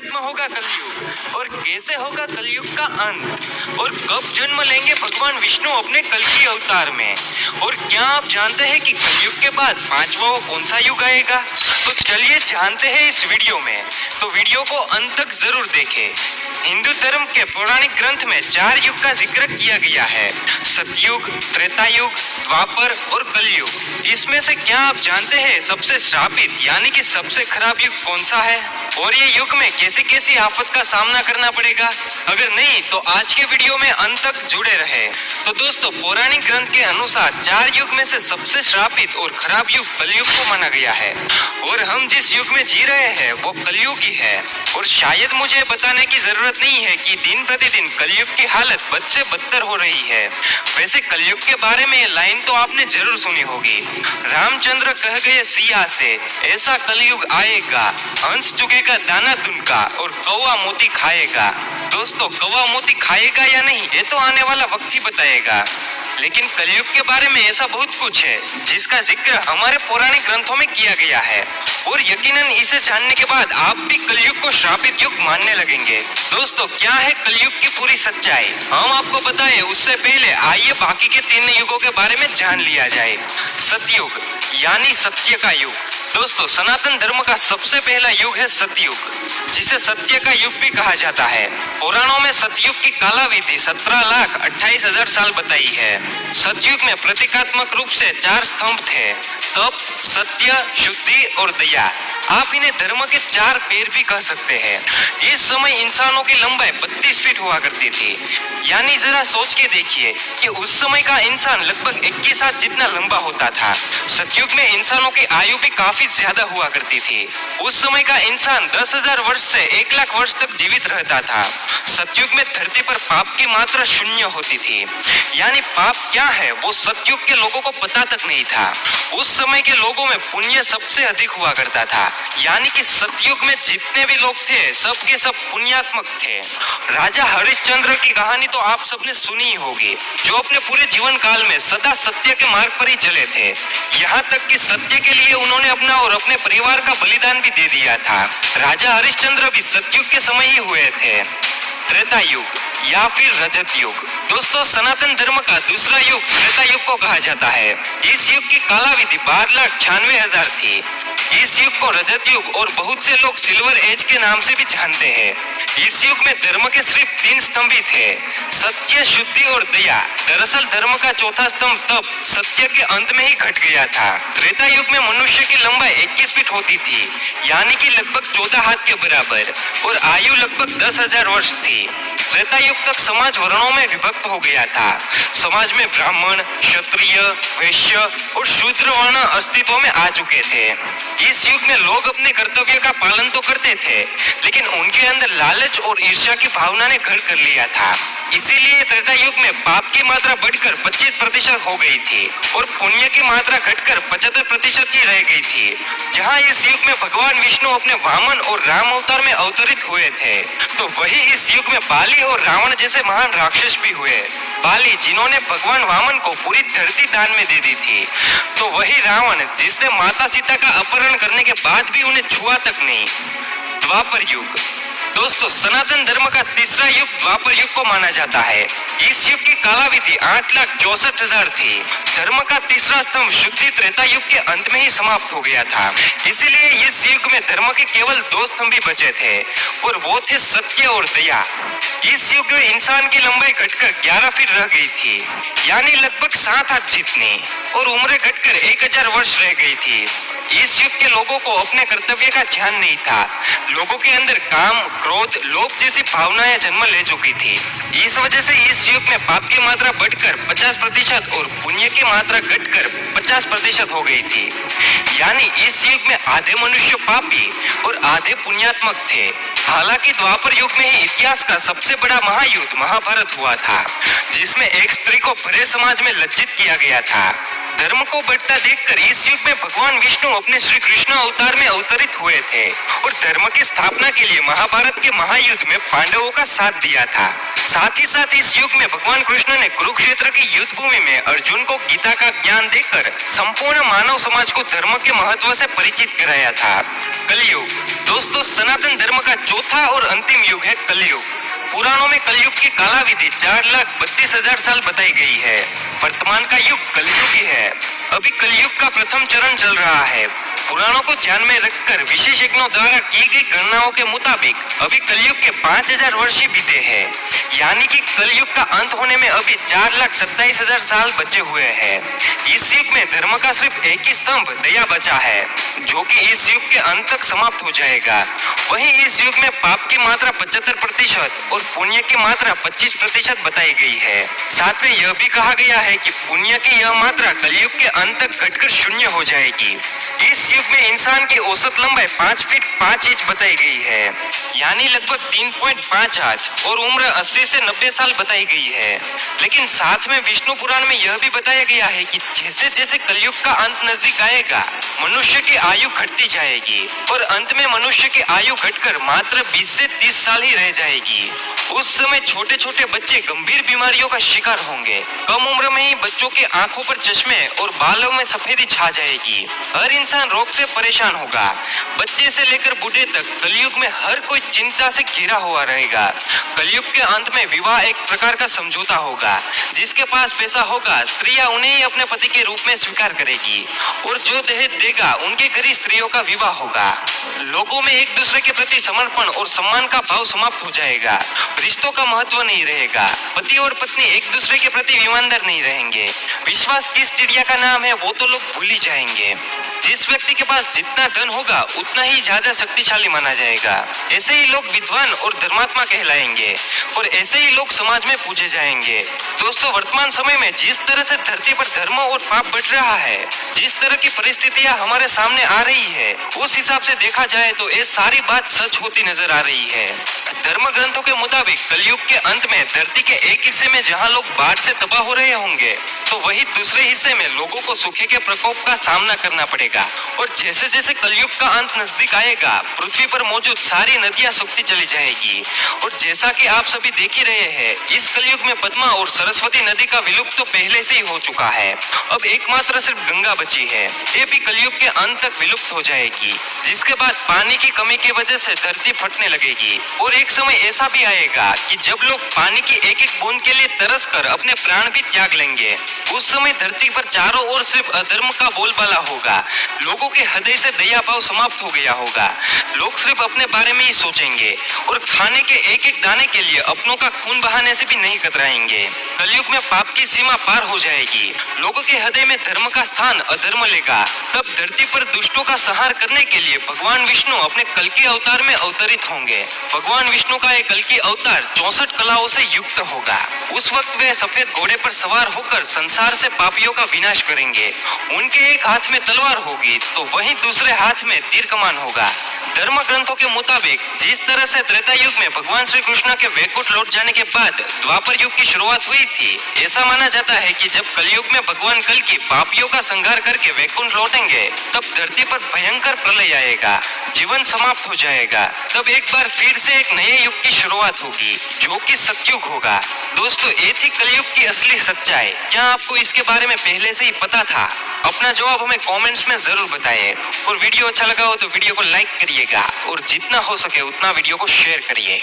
खत्म होगा कलयुग और कैसे होगा कलयुग का अंत और कब जन्म लेंगे भगवान विष्णु अपने कल्कि अवतार में और क्या आप जानते हैं कि कलयुग के बाद पांचवा वो कौन सा युग आएगा? तो चलिए जानते हैं इस वीडियो में। तो वीडियो को अंत तक जरूर देखें। हिंदू धर्म के पौराणिक ग्रंथ में 4 युग का जिक्र किया गया है, सतयुग, त्रेता युग, द्वापर और कलयुग। इसमें से क्या आप जानते हैं सबसे श्रापित यानी कि सबसे खराब युग कौन सा है और ये युग में कैसी कैसी आफत का सामना करना पड़ेगा? अगर नहीं तो आज के वीडियो में अंत तक जुड़े रहे। तो दोस्तों, पौराणिक ग्रंथ के अनुसार 4 युग में से सबसे श्रापित और खराब युग कलयुग को माना गया है और हम जिस युग में जी रहे हैं वो कलयुग ही है। और शायद मुझे बताने की जरूरत नहीं है कि दिन प्रतिदिन कलयुग की हालत बद से बदतर हो रही है। वैसे कलयुग के बारे में ये लाइन तो आपने जरूर सुनी होगी, रामचंद्र कह गए सिया से, ऐसा कलयुग आएगा, हंस चुकेगा दाना दुनका और कौवा मोती खाएगा। दोस्तों, कौवा मोती खाएगा या नहीं ये तो आने वाला वक्त ही बताएगा, लेकिन कलयुग के बारे में ऐसा बहुत कुछ है जिसका जिक्र हमारे पौराणिक ग्रंथों में किया गया है और यकीनन इसे जानने के बाद आप भी कलयुग को श्रापित युग मानने लगेंगे। दोस्तों, क्या है कलयुग की पूरी सच्चाई हम आपको बताएं उससे पहले आइए बाकी के 3 युगों के बारे में जान लिया जाए। सतयुग यानी सत्य का युग। दोस्तों, सनातन धर्म का सबसे पहला युग है सतयुग, जिसे सत्य का युग भी कहा जाता है। पुराणों में सतयुग की कालावधि 17,28,000 साल बताई है। सतयुग में प्रतीकात्मक रूप से 4 स्तंभ थे, तप, सत्य, शुद्धि और दया। आप इन्हें धर्म के 4 पैर भी कह सकते हैं। इस समय इंसानों की लंबाई 32 फीट हुआ करती थी, यानी जरा सोच के देखिए कि उस समय का इंसान लगभग 21 हाथ जितना लंबा होता था। सतयुग में इंसानों की आयु भी काफी ज्यादा हुआ करती थी। उस समय का इंसान 10,000 वर्ष से 1,00,000 वर्ष तक जीवित रहता था। सतयुग में धरती पर पाप की मात्रा 0 होती थी, यानी पाप क्या है वो सतयुग के लोगों को पता तक नहीं था। उस समय के लोगों में पुण्य सबसे अधिक हुआ करता था, यानी कि सतयुग में जितने भी लोग थे सब के सब पुण्यात्मक थे। राजा हरिश्चंद्र की कहानी तो आप सबने सुनी ही होगी, जो अपने पूरे जीवन काल में सदा सत्य के मार्ग पर ही चले थे। यहाँ तक कि सत्य के लिए उन्होंने अपना और अपने परिवार का बलिदान भी दे दिया था। राजा हरिश्चंद्र भी सतयुग के समय ही हुए थे। त्रेता युग या फिर रजत युग। दोस्तों, सनातन धर्म का दूसरा युग त्रेता युग को कहा जाता है। इस युग की कालावधि 12,96,000 थी। इस युग को रजत युग और बहुत से लोग सिल्वर एज के नाम से भी जानते हैं। इस युग में धर्म के सिर्फ 3 स्तंभ ही थे, सत्य, शुद्धि और दया। दरअसल धर्म का चौथा स्तंभ तप सत्य के अंत में ही घट गया था। त्रेता युग में मनुष्य की लंबाई 21 फीट होती थी, यानी कि लगभग 14 हाथ के बराबर, और आयु लगभग 10,000 वर्ष थी। त्रेता युग तक समाज वर्णों में विभक्त हो गया था। समाज में ब्राह्मण, क्षत्रिय, वैश्य और शूद्र वर्ण अस्तित्व में आ चुके थे। इस युग में लोग अपने कर्तव्य का पालन तो करते थे, लेकिन उनके अंदर लालच और ईर्ष्या की भावना ने घर कर लिया था। इसीलिए त्रेता युग में पाप की मात्रा बढ़कर 25% हो गई थी और पुण्य की मात्रा घटकर 75% ही रह गई थी। जहाँ इस युग में भगवान विष्णु अपने वामन और राम अवतार में अवतरित हुए थे, तो वही इस युग में बाली और रावण जैसे महान राक्षस भी हुए। बाली, जिन्होंने भगवान वामन को पूरी धरती दान में दे दी थी, तो वही रावण जिसने माता सीता का अपहरण करने के बाद भी उन्हें छुआ तक नहीं। द्वापर युग। दोस्तों, सनातन धर्म का तीसरा युग द्वापर युग को माना जाता है। इस युग की कालावधि 8,64,000 थी। धर्म का तीसरा स्तंभ शुद्धि त्रेता युग के अंत में ही समाप्त हो गया था। इसीलिए इस युग में धर्म के केवल 2 स्तंभ ही बचे थे और वो थे सत्य और दया। इस युग में इंसान की लंबाई घटकर 11 फीट रह गई थी, यानी लगभग 7 हाथ जितनी, और उम्र घटकर 1,000 वर्ष रह गई थी। इस युग के लोगों को अपने कर्तव्य का ध्यान नहीं था। लोगों के अंदर काम, क्रोध, लोभ जैसी भावनाएं जन्म ले चुकी थी। इस वजह से इस युग में पाप की मात्रा बढ़कर 50% और पुण्य की मात्रा घटकर 50% हो गई थी। यानी इस युग में आधे मनुष्य पापी और आधे पुण्यात्मक थे। हालांकि द्वापर युग में ही इतिहास का सबसे बड़ा महायुद्ध महाभारत हुआ था, जिसमें एक स्त्री को भरे समाज में लज्जित किया गया था। धर्म को बढ़ता देखकर इस युग में भगवान विष्णु अपने श्री कृष्ण अवतार में अवतरित हुए थे और धर्म की स्थापना के लिए महाभारत के महायुद्ध में पांडवों का साथ दिया था। साथ ही साथ इस युग में भगवान कृष्ण ने कुरुक्षेत्र की युद्ध भूमि में अर्जुन को गीता का ज्ञान देकर संपूर्ण मानव समाज को धर्म के महत्व से परिचित कराया था। कलयुग दोस्तों, सनातन धर्म का चौथा और अंतिम युग है कलयुग। पुराणों में कलयुग की कालावधि 4,32,000 साल बताई गई है। वर्तमान का युग कलयुग ही है। अभी कलयुग का प्रथम चरण चल रहा है। पुराणों को ध्यान में रखकर विशेषज्ञों द्वारा की गई गणनाओं के मुताबिक अभी कलयुग के 5,000 वर्ष ही बीते हैं, यानी कि कलयुग का अंत होने में अभी 4,27,000 साल बचे हुए हैं। इस युग में धर्म का सिर्फ एक ही स्तंभ दया बचा है, जो कि इस युग के अंत तक समाप्त हो जाएगा। वहीं इस युग में पाप की मात्रा 75% और पुण्य की मात्रा 25% बताई गई है। साथ में यह भी कहा गया है कि पुण्य की यह मात्रा कलयुग के अंत तक घटकर शून्य हो जाएगी। इस युग में इंसान की औसत लंबाई 5 फीट 5 इंच बताई गई है, यानी लगभग 3.5 हाथ, और उम्र 80 से 90 साल बताई गई है। लेकिन साथ में विष्णु पुराण में यह भी बताया गया है कि जैसे जैसे कलयुग का अंत नजदीक आएगा, मनुष्य की आयु घटती जाएगी और अंत में मनुष्य की आयु घटकर मात्र 20 से 30 साल ही रह जाएगी। उस समय छोटे छोटे बच्चे गंभीर बीमारियों का शिकार होंगे। कम उम्र में ही बच्चों के आंखों पर चश्मे और बालों में सफेदी छा जाएगी। हर इंसान रोग से परेशान होगा। बच्चे से लेकर बूढ़े तक कलयुग में हर कोई चिंता से घिरा हुआ रहेगा। कलयुग के अंत में विवाह एक प्रकार का समझौता होगा। जिसके पास पैसा होगा, स्त्रियां उन्हें ही अपने पति के रूप में स्वीकार करेगी और जो दहेज देगा उनके घर ही स्त्रियों का विवाह होगा। लोगों में एक दूसरे के प्रति समर्पण और सम्मान का भाव समाप्त हो जाएगा। रिश्तों का महत्व नहीं रहेगा। पति और पत्नी एक दूसरे के प्रति ईमानदार नहीं रहेंगे। विश्वास किस चिड़िया का नाम है वो तो लोग भूल ही जाएंगे। जिस व्यक्ति के पास जितना धन होगा उतना ही ज्यादा शक्तिशाली माना जाएगा। ऐसे ही लोग विद्वान और धर्मात्मा कहलाएंगे और ऐसे ही लोग समाज में पूजे जाएंगे। दोस्तों, वर्तमान समय में जिस तरह से धरती पर धर्म और पाप बढ़ रहा है, जिस तरह की परिस्थितियां हमारे सामने आ रही है, उस हिसाब से देखा जाए तो ये सारी बात सच होती नजर आ रही है। धर्म ग्रंथों के मुताबिक कलयुग के अंत में धरती के एक हिस्से में जहां लोग बाढ़ से तबाह हो रहे होंगे, तो वही दूसरे हिस्से में लोगों को सूखे के प्रकोप का सामना करना पड़ेगा। और जैसे जैसे कलयुग का अंत नजदीक आएगा, पृथ्वी पर मौजूद सारी नदियां सूखती चली जाएगी। और जैसा कि आप सभी देख ही रहे हैं, इस कलयुग में पद्मा और सरस्वती नदी का विलुप्त तो पहले से ही हो चुका है। अब एकमात्र सिर्फ गंगा बची है। ये भी कलयुग के अंत तक विलुप्त हो जाएगी, जिसके बाद पानी की कमी की वजह से धरती फटने लगेगी। और एक समय ऐसा भी आएगा कि जब लोग पानी की एक एक बूंद के लिए तरस कर अपने प्राण भी त्याग लेंगे। उस समय धरती पर चारों ओर सिर्फ अधर्म का बोलबाला होगा। लोगों के हृदय से दया भाव समाप्त हो गया होगा। लोग सिर्फ अपने बारे में ही सोचेंगे और खाने के एक एक दाने के लिए अपनों का खून बहाने से भी नहीं कतराएंगे। कलयुग में पाप की सीमा पार हो जाएगी। लोगों के हृदय में धर्म का स्थान अधर्म लेगा। तब धरती पर दुष्टों का संहार करने के लिए भगवान विष्णु अपने कल्कि अवतार में अवतरित होंगे। भगवान विष्णु का एक कल्कि अवतार 64 कलाओं से युक्त होगा। उस वक्त वे सफेद घोड़े पर सवार होकर संसार से पापियों का विनाश करेंगे। उनके एक हाथ में तलवार होगी तो वहीं दूसरे हाथ में तीर कमान होगा। धर्म ग्रंथों के मुताबिक जिस तरह से त्रेता युग में भगवान श्री कृष्ण के वैकुंठ लौट जाने के बाद द्वापर युग की शुरुआत हुई थी, ऐसा माना जाता है कि जब कलयुग में भगवान कल्कि पापियों का संहार करके वैकुंठ लौटेंगे, तब धरती पर भयंकर प्रलय आएगा, जीवन समाप्त हो जाएगा। तब एक बार फिर से एक नए युग की शुरुआत होगी, जो कि सतयुग होगा। दोस्तों, ये थी कलयुग की असली सच्चाई। क्या आपको इसके बारे में पहले से ही पता था? अपना जवाब हमें कमेंट्स में जरूर बताएं। और वीडियो अच्छा लगा हो तो वीडियो को लाइक करिएगा और जितना हो सके उतना वीडियो को शेयर करिए।